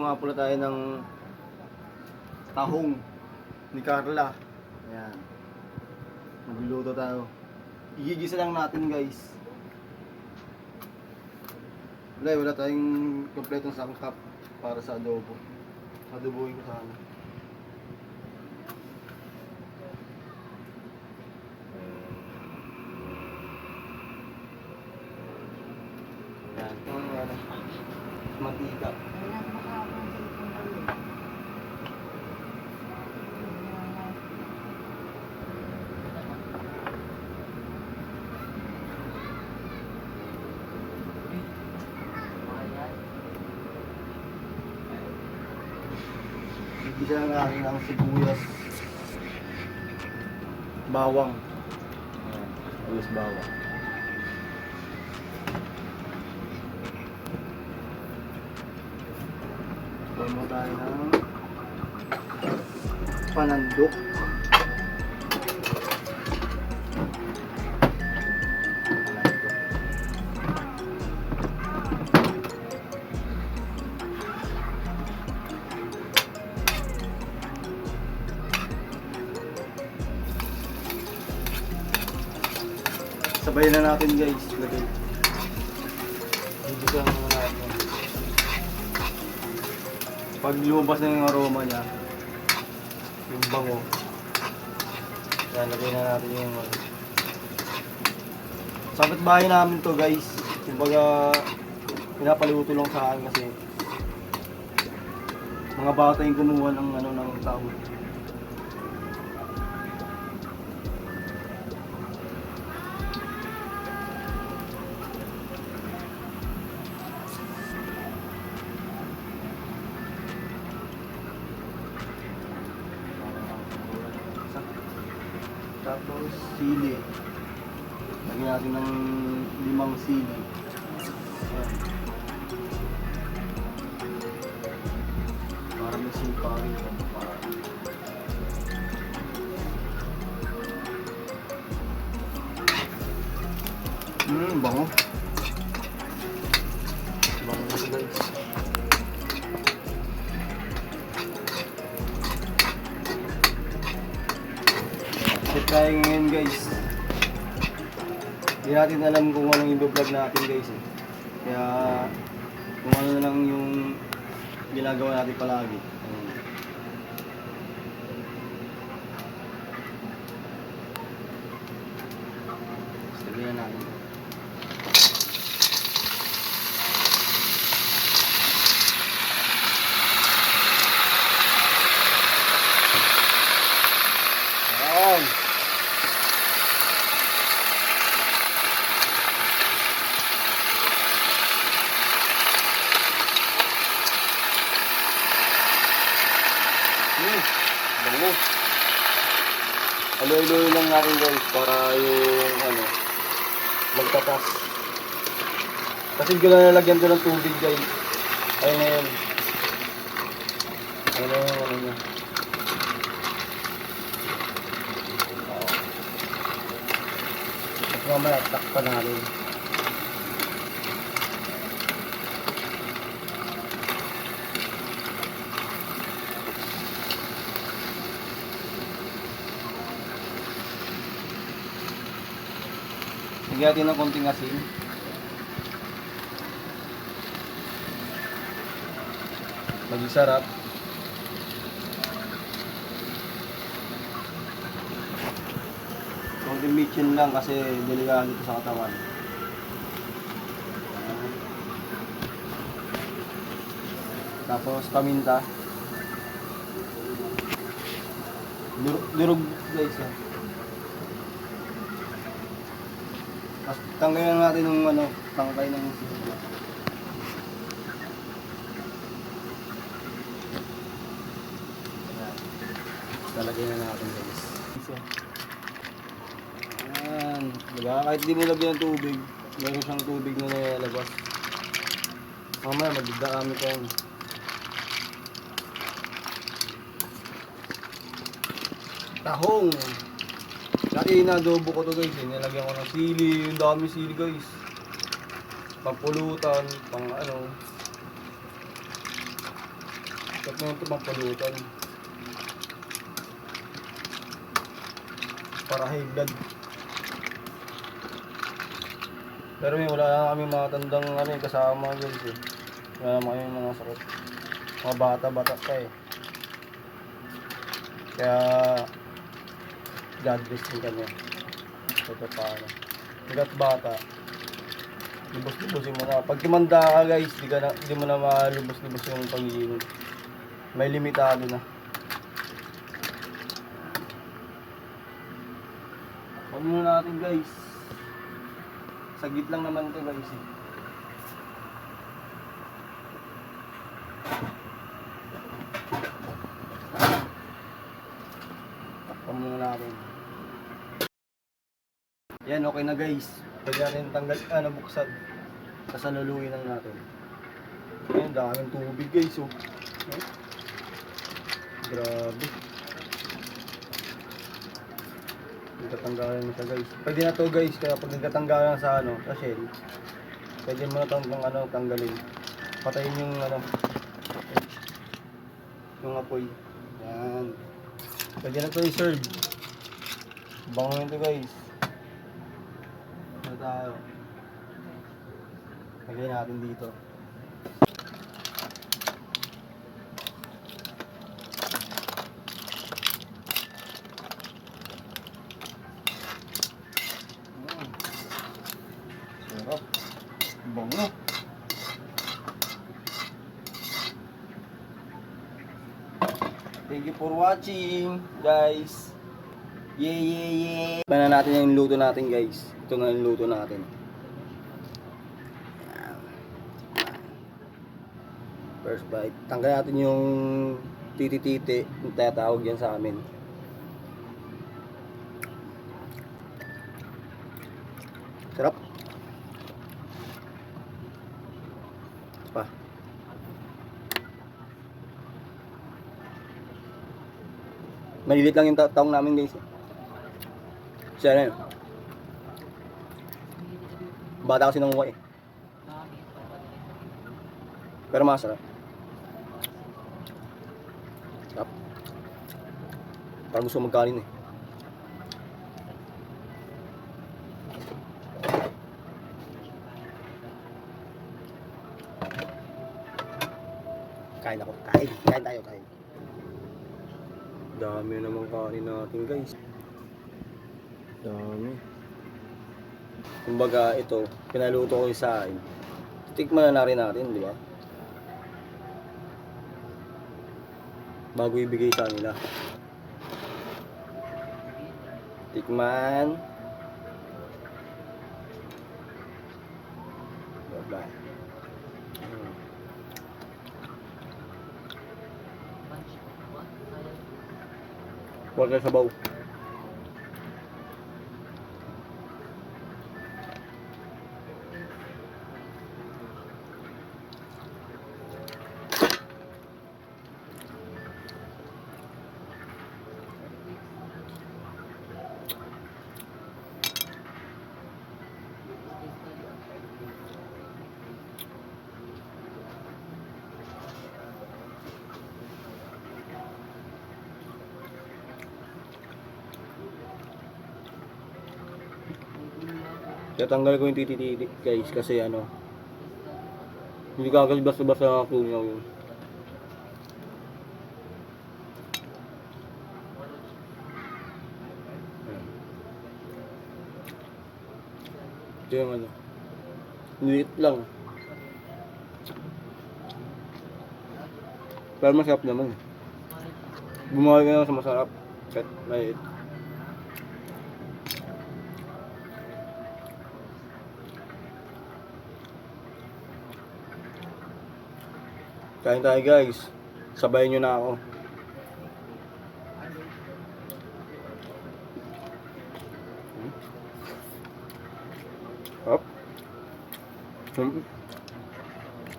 nga pala tayo ng tahong ni Carla. Ayan. Magluluto tayo. Igigisa lang natin guys. Wala tayong kompletong sangkap para sa adobo. Adobohin ko sana. Ayan. Mantika. Igisa lang natin ang sibuyas, bawang. Ayan, sibuyas bawang. Tumo tayo ng panandok. Sabayan na natin guys, lagay. Igisa na natin. Pag lumabas na yung aroma niya, yung bango, yan, lagay na natin yung sa kapitbahay namin to guys. Kumbaga pinapaluto lang sa akin kasi mga bata yung kumuha ng ng tao. Tapos sili. Lagyan natin ng 5 sili. Ayan. Para may simpa rin. Bango. Bango na ito guys. Set tayo ngayon guys. Hindi natin alam kung anong i-vlog natin guys eh. Kaya kung ano na lang yung ginagawa natin palagi. Sabihin na natin. Ayan. Bango. Aloy-loy lang natin guys para yung magtatas. Kasi hindi ko na nalagyan doon ng tubig guys. Ayun na yun. Ayun na yun niya. At mamaya takpan natin. Lagyan natin ng konting asin. Maging sarap. Konting michin lang kasi delikado ito sa katawan. Tapos paminta. Durog guys ha. Tapos tanggalan natin ng tangkay ng sibuyas. Lalagyan na natin guys. Ayan. Diba? Kahit di mo lagyan ng tubig, meron siyang tubig na nalalabas. Mamaya magdadami pa yan. Tahong! Dati inadobo ko to guys, nilagyan ko ng sili, yung dami sili guys. Pampulutan, pang Huwag mo ito mapulutan. Para high blood. Pero wala lang kami mga tandang ano, kasama guys eh. Wala naman kami mga sakit. Mga bata-bata pa eh. Kaya God bless din kami. Ito paano. Hanggat bata, lubos-lubosin mo na. Pag tumanda ka guys, di mo na malubos-lubos yung pag-iinom. May limitado na. Huwag muna natin guys. Saglit lang naman ito guys eh. Takpan muna natin. Yan, okay na guys. Pwede natin tanggal, buksan. Sasaluluin lang natin. Ayan, daming tubig guys oh. Grabe. Nagtatanggalan mo siya guys. Pwede na to guys, kaya pag nagtatanggalan sa sa shell, pwede mo na itong tanggalin. Patayin yung yung apoy. Yan. Pwede na to i-serve. Bango nito guys. Ano tayo? Lagay natin dito. Sarap. Bango. Thank you for watching, guys. Yeah. Tignan natin yung luto natin, guys. Ito na yung luto natin. First bite. Tanggal natin yung titi-titi. Yung tatawag yan sa amin. Sarap. Pa. Malilit lang yung taong namin guys. Siya na yun. Bata kasi nanguha eh. Pero masarap. Sarap. Parang gusto magkanin eh. Kain ako. Kain tayo. Dami namang kanin natin guys. Dami. Kumbaga ito, pinaluto ko yung sain. Tikman na rin natin, di ba? Bago ibigay sa nila. Tikman. Bye-bye. Huwag kayo sabaw. Tatanggal ko yung titi guys kasi hindi kagad basta-basta nakakulinaw yun. Ito yung liit lang. Pero masarap naman. Bumawag ka naman sa masarap. Kahit maliit. Kain tayo guys. Sabayin nyo na ako. Hop.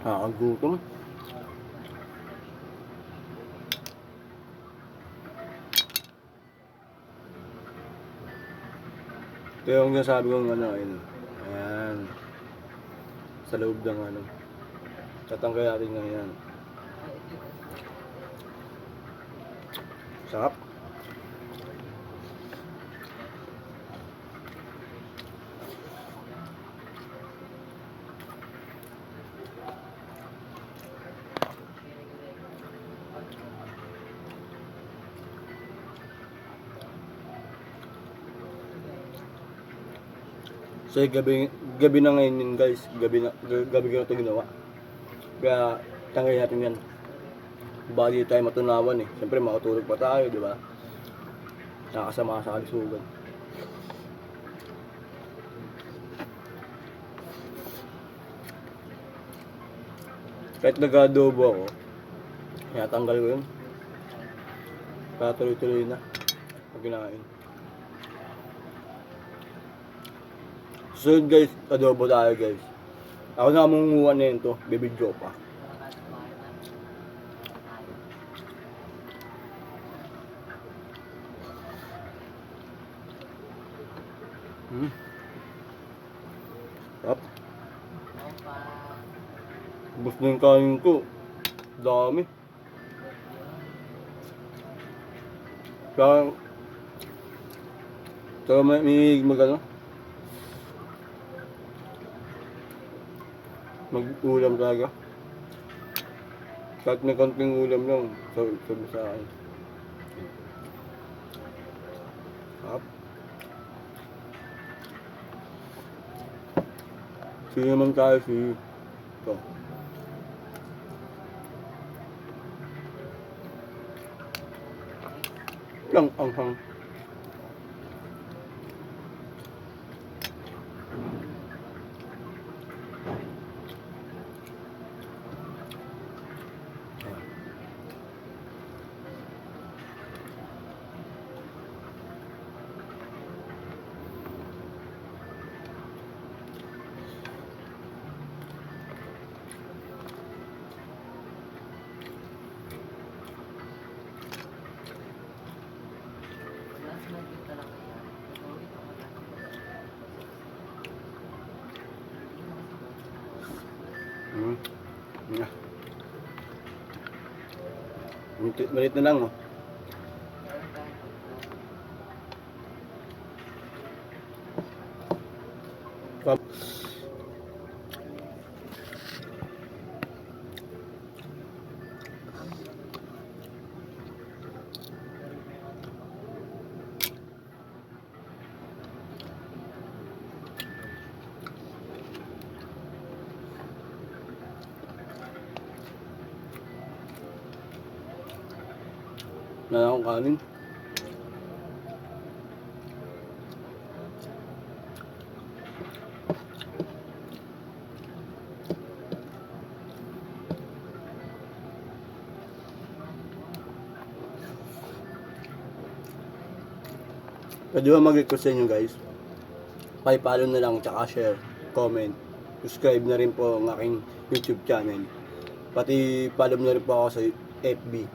Nakakagutom. Ito yung nasabi kong ayun. Ayan. Sa loob ng tatanggal natin ngayon. Sarap. So gabi na ngayon yun guys, gabi ko na ito ginawa. Kaya tanggalin natin yan. Baka di tayo matunawan eh. Siyempre makatulog pa tayo, di ba? Nakasama sa kalisugan. Kahit nag-adobo ako, kaya tanggal ko yun. Kaya tuloy-tuloy na pag kinain. So guys, adobo tayo guys. Ako na mangunguha na yun to, bibidyo pa. Up. Ubus na yung kain ko. Dami. Kaya may mag-ulam talaga. Kahit may konting ulam lang, sabi sa akin. Up. Sige naman tayo ito. Lang anghang. Malit na lang, oh. Na akong kanin. Pwede ba mag-request sa inyo guys? Pa-follow na lang, tsaka share, comment, subscribe na rin po ang aking YouTube channel. Pati follow na rin po ako sa FB.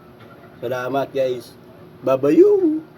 Salamat guys. Bye-bye.